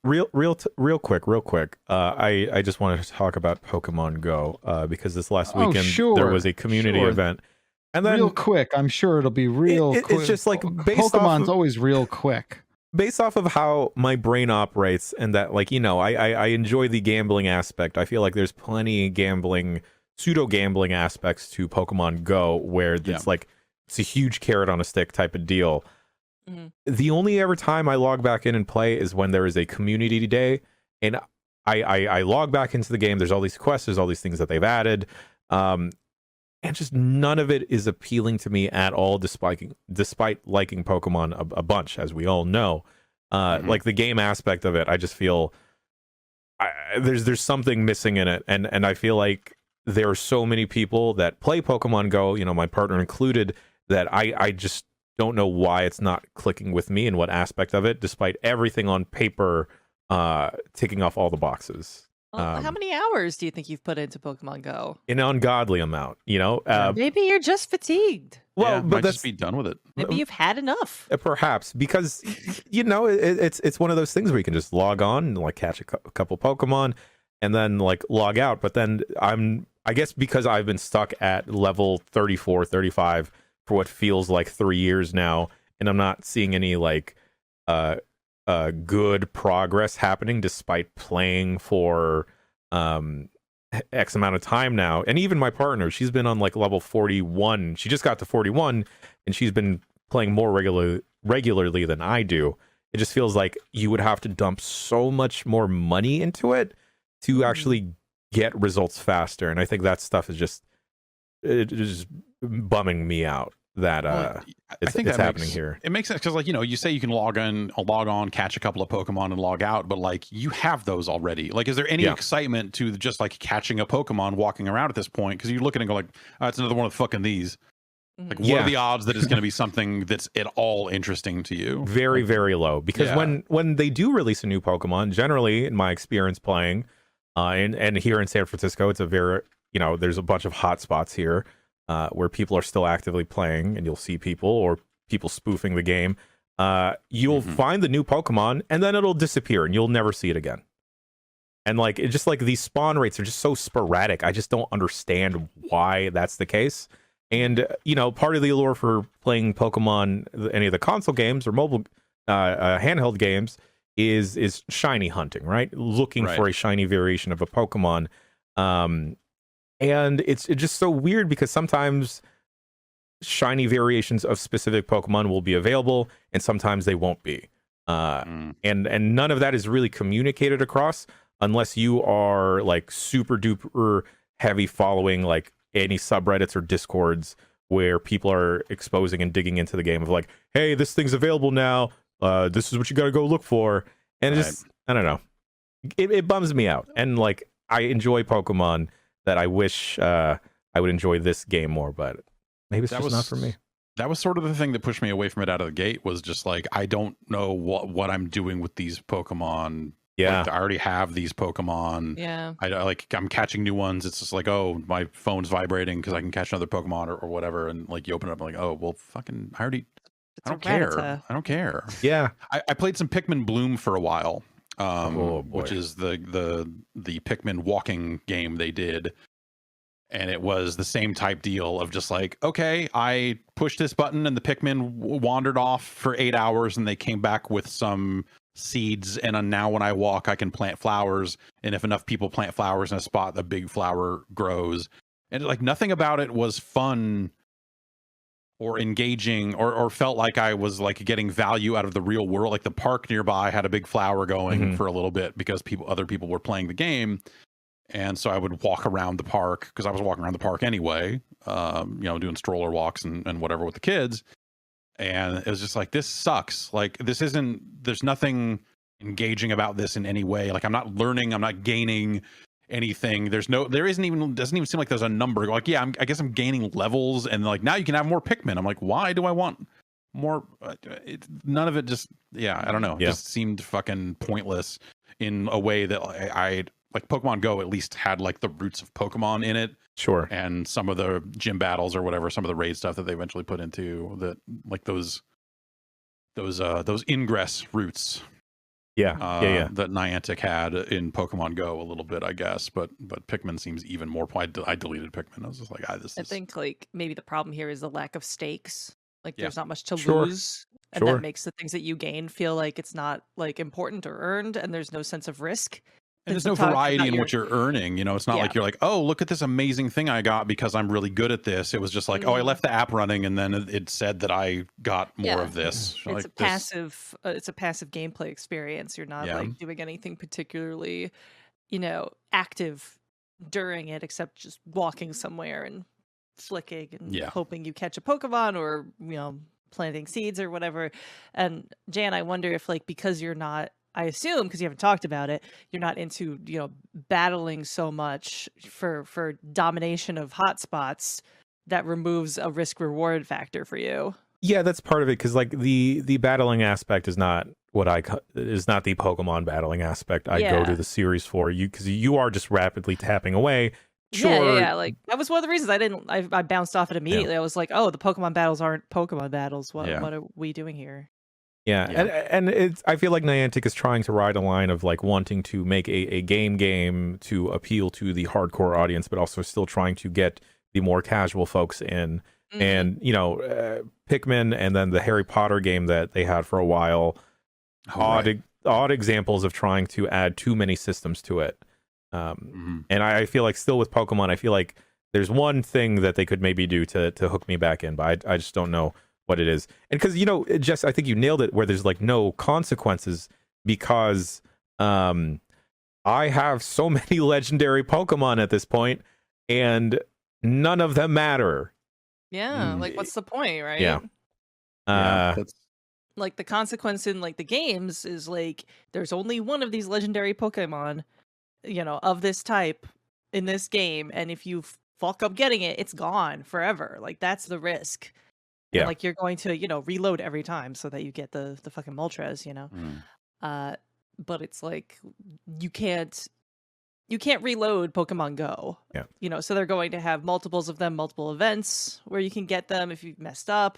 real quick. I just wanted to talk about Pokemon Go because this last Oh, weekend sure, there was a community sure. event, and then Real quick, I'm sure it'll be real quick. it's just like based off Pokemon's of, always real quick. based off of how my brain operates, and that, like, I enjoy the gambling aspect. I feel like there's plenty gambling, pseudo gambling aspects to Pokemon Go where it's like it's a huge carrot on a stick type of deal. The only ever time I log back in and play is when there is a community day, and I log back into the game. There's all these quests, there's all these things that they've added, and just none of it is appealing to me at all, despite liking Pokemon a bunch, as we all know. Like the game aspect of it, I just feel there's something missing in it, and I feel like there are so many people that play Pokemon Go, my partner included, that I just don't know why it's not clicking with me and what aspect of it, despite everything on paper ticking off all the boxes. Well, how many hours do you think you've put into Pokemon Go? An ungodly amount, Maybe you're just fatigued. Well, but just be done with it. Maybe you've had enough. Perhaps because it's one of those things where you can just log on and like catch a couple Pokemon and then like log out. But then I guess because I've been stuck at level 34, 35 for what feels like 3 years now, and I'm not seeing any like good progress happening despite playing for X amount of time now. And even my partner, she's been on like level 41. She just got to 41 and she's been playing more regularly than I do. It just feels like you would have to dump so much more money into it to actually get results faster. And I think that stuff is just bumming me out that it's happening here. It makes sense because, like, you say you can log on, catch a couple of Pokemon and log out, but like you have those already. Like, is there any excitement to just like catching a Pokemon walking around at this point? Because you're looking and go like, oh, it's another one of fucking these. Like, what are the odds that it's going to be something that's at all interesting to you? Very, very low. Because when they do release a new Pokemon, generally, in my experience playing, and here in San Francisco, it's a very, there's a bunch of hot spots here where people are still actively playing, and you'll see people spoofing the game. You'll find the new Pokemon, and then it'll disappear, and you'll never see it again. And like, it's just like these spawn rates are just so sporadic. I just don't understand why that's the case. And, part of the allure for playing Pokemon, any of the console games or mobile handheld games, is shiny hunting, right? Looking for a shiny variation of a Pokemon. And it's just so weird because sometimes shiny variations of specific Pokemon will be available and sometimes they won't be. And none of that is really communicated across unless you are like super duper heavy following like any subreddits or discords where people are exposing and digging into the game of like, hey, this thing's available now. This is what you got to go look for. And just, I don't know. It bums me out. And like, I enjoy Pokemon that I wish I would enjoy this game more, but maybe it's just not for me. That was sort of the thing that pushed me away from it out of the gate, was just like, I don't know what I'm doing with these Pokemon. Yeah. Like, I already have these Pokemon. Yeah. I'm catching new ones. It's just like, oh, my phone's vibrating because I can catch another Pokemon or whatever. And like, you open it up, like, oh, well, fucking, I don't care. I don't care. Yeah. I played some Pikmin Bloom for a while, which is the Pikmin walking game they did. And it was the same type deal of just like, okay, I pushed this button and the Pikmin wandered off for 8 hours and they came back with some seeds. And now when I walk, I can plant flowers. And if enough people plant flowers in a spot, the big flower grows. And like, nothing about it was fun or engaging or felt like I was like getting value out of the real world. Like the park nearby had a big flower going for a little bit because other people were playing the game. And so I would walk around the park because I was walking around the park anyway, doing stroller walks and whatever with the kids. And it was just like, this sucks. Like, there's nothing engaging about this in any way. Like, I'm not learning, I'm not gaining anything. Doesn't even seem like there's a number. Like, yeah, I guess I'm gaining levels, and like, now you can have more Pikmin. I'm like, why do I want more? None of it just, I don't know. It just seemed fucking pointless in a way that I like. Pokemon Go at least had like the roots of Pokemon in it. Sure. And some of the gym battles or whatever, some of the raid stuff that they eventually put into that, like those ingress routes. Yeah. that Niantic had in Pokemon Go a little bit, I guess. But Pikmin seems even more. I deleted Pikmin. I was just like, this I is. think like maybe the problem here is the lack of stakes. Like Yeah. there's not much to Sure. lose, and that makes the things that you gain feel like it's not like important or earned, and there's no sense of risk. And there's no variety in what you're earning. You know, it's not like you're like, oh, look at this amazing thing I got because I'm really good at this. It was just like, oh, I left the app running, and then it said that I got more of this. It's like a passive. It's a passive gameplay experience. You're not like doing anything particularly, active during it, except just walking somewhere and flicking and hoping you catch a Pokemon or planting seeds or whatever. And Jan, I wonder if like because you're not. I assume because you haven't talked about it, you're not into battling so much for domination of hotspots that removes a risk reward factor for you. Yeah, that's part of it because like the battling aspect is not is not the Pokemon battling aspect I go to the series for you because you are just rapidly tapping away. Sure. Yeah. Like that was one of the reasons I bounced off it immediately. I was like, oh, the Pokemon battles aren't Pokemon battles. What are we doing here? Yeah. And it's I feel like Niantic is trying to ride a line of like wanting to make a game to appeal to the hardcore audience, but also still trying to get the more casual folks in. Mm-hmm. And Pikmin and then the Harry Potter game that they had for a while, odd examples of trying to add too many systems to it. And I feel like still with Pokemon, I feel like there's one thing that they could maybe do to hook me back in, but I just don't know what it is. And because Jess, I think you nailed it where there's like no consequences because I have so many legendary Pokemon at this point and none of them matter. Like what's the point, right? Like the consequence in like the games is like there's only one of these legendary Pokemon of this type in this game, and if you fuck up getting it, it's gone forever. Like that's the risk. Yeah. And, like you're going to, reload every time so that you get the fucking Moltres, but it's like you can't reload Pokemon Go. Yeah. So they're going to have multiples of them, multiple events where you can get them if you've messed up.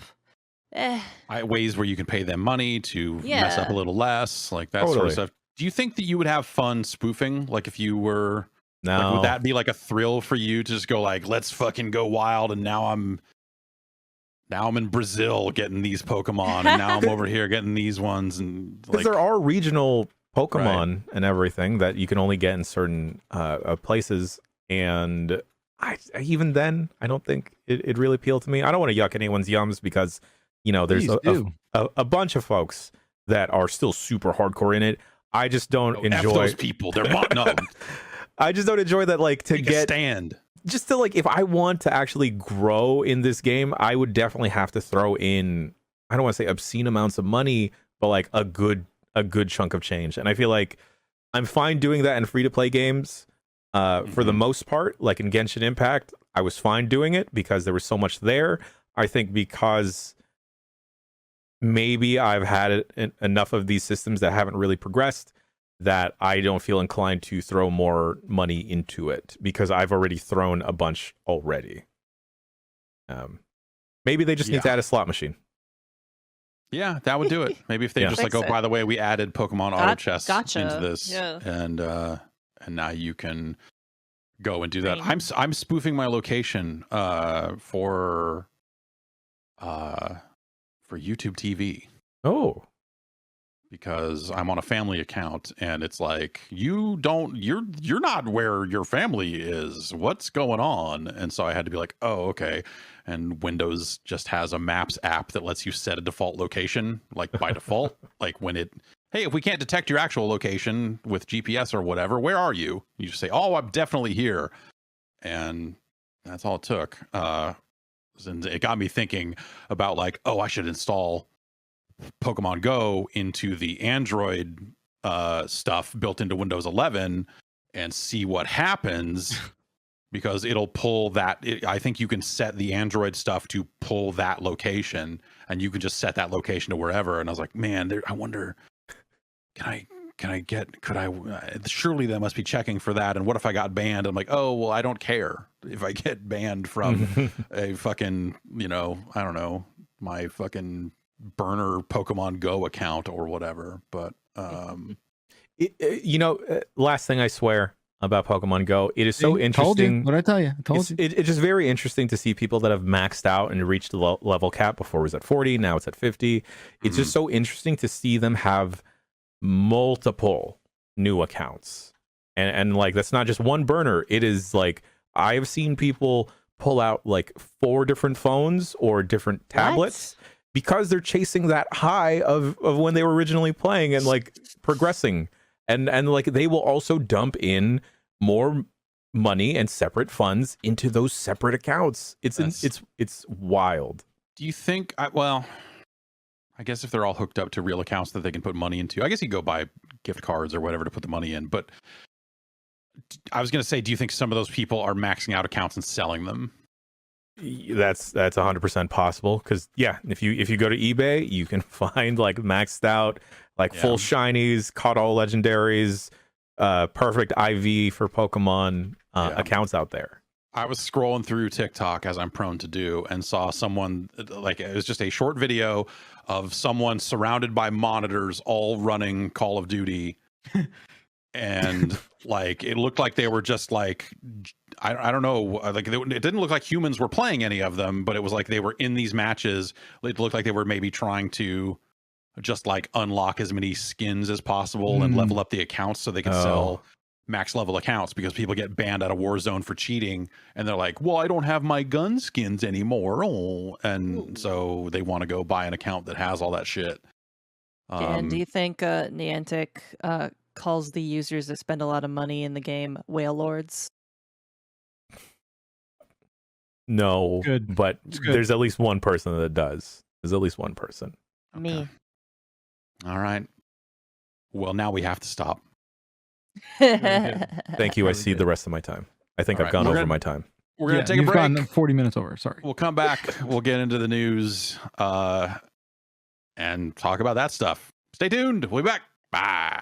Ways where you can pay them money to mess up a little less, like that sort of stuff. Do you think that you would have fun spoofing? Like if you were like, would that be like a thrill for you to just go like, let's fucking go wild, and now I'm in Brazil getting these Pokemon, and now I'm over here getting these ones, and because there are regional Pokemon and everything that you can only get in certain places, and even then, I don't think it really appealed to me. I don't want to yuck anyone's yums because there's a bunch of folks that are still super hardcore in it. I just don't enjoy those people. They're no. I just don't enjoy that. Like to Take get a stand. Just to like, if I want to actually grow in this game, I would definitely have to throw in, I don't want to say obscene amounts of money, but like a good chunk of change. And I feel like I'm fine doing that in free to play games for the most part. Like in Genshin Impact, I was fine doing it because there was so much there. I think because maybe I've had enough of these systems that haven't really progressed that I don't feel inclined to throw more money into it because I've already thrown a bunch already. Maybe they just need to add a slot machine. Yeah, that would do it. Maybe if they just like, by the way, we added Pokemon Auto Chess into this, and now you can go and do that. I'm spoofing my location for YouTube TV. Oh. Because I'm on a family account and it's like you're not where your family is. What's going on? And so I had to be like, oh, okay. And Windows just has a Maps app that lets you set a default location, like by default. Like hey, if we can't detect your actual location with GPS or whatever, where are you? You just say, oh, I'm definitely here. And that's all it took. And it got me thinking about like, oh, I should install Pokemon Go into the Android stuff built into Windows 11 and see what happens because it'll pull that. I think you can set the Android stuff to pull that location and you can just set that location to wherever. And I was like, man, I wonder, surely they must be checking for that. And what if I got banned? I'm like, oh, well, I don't care if I get banned from a fucking, I don't know, my fucking burner Pokemon Go account or whatever. But Last thing I swear about Pokemon Go, it is so Told you. interesting. What I tell you? I told you. It's just very interesting to see people that have maxed out and reached the level cap. Before it was at 40, now it's at 50. It's just so interesting to see them have multiple new accounts. And like, that's not just one burner. It is like, I have seen people pull out like 4 different phones or different tablets because they're chasing that high of when they were originally playing and like progressing. And like, they will also dump in more money and separate funds into those separate accounts. It's wild. Do you think? I guess if they're all hooked up to real accounts that they can put money into, I guess you go buy gift cards or whatever to put the money in. But I was going to say, do you think some of those people are maxing out accounts and selling them? That's 100% possible. Because if you go to eBay, you can find like maxed out, like full shinies, caught all legendaries, perfect IV for Pokemon accounts out there. I was scrolling through TikTok, as I'm prone to do, and saw someone, like, it was just a short video of someone surrounded by monitors all running Call of Duty. And like, it looked like they were just like, I don't know, like, it didn't look like humans were playing any of them, but it was like they were in these matches. It looked like they were maybe trying to just like unlock as many skins as possible and level up the accounts so they could sell max level accounts, because people get banned out of Warzone for cheating, and they're like, well, I don't have my gun skins anymore. And so they want to go buy an account that has all that shit. And do you think Niantic calls the users that spend a lot of money in the game whale lords? No, Good. But there's at least one person that does. There's at least one person. Me. All right. Well, now we have to stop. Thank you. I cede the rest of my time. I think I've gone over my time. We're going to take a you've break. gone 40 minutes over. Sorry. We'll come back. We'll get into the news and talk about that stuff. Stay tuned. We'll be back. Bye.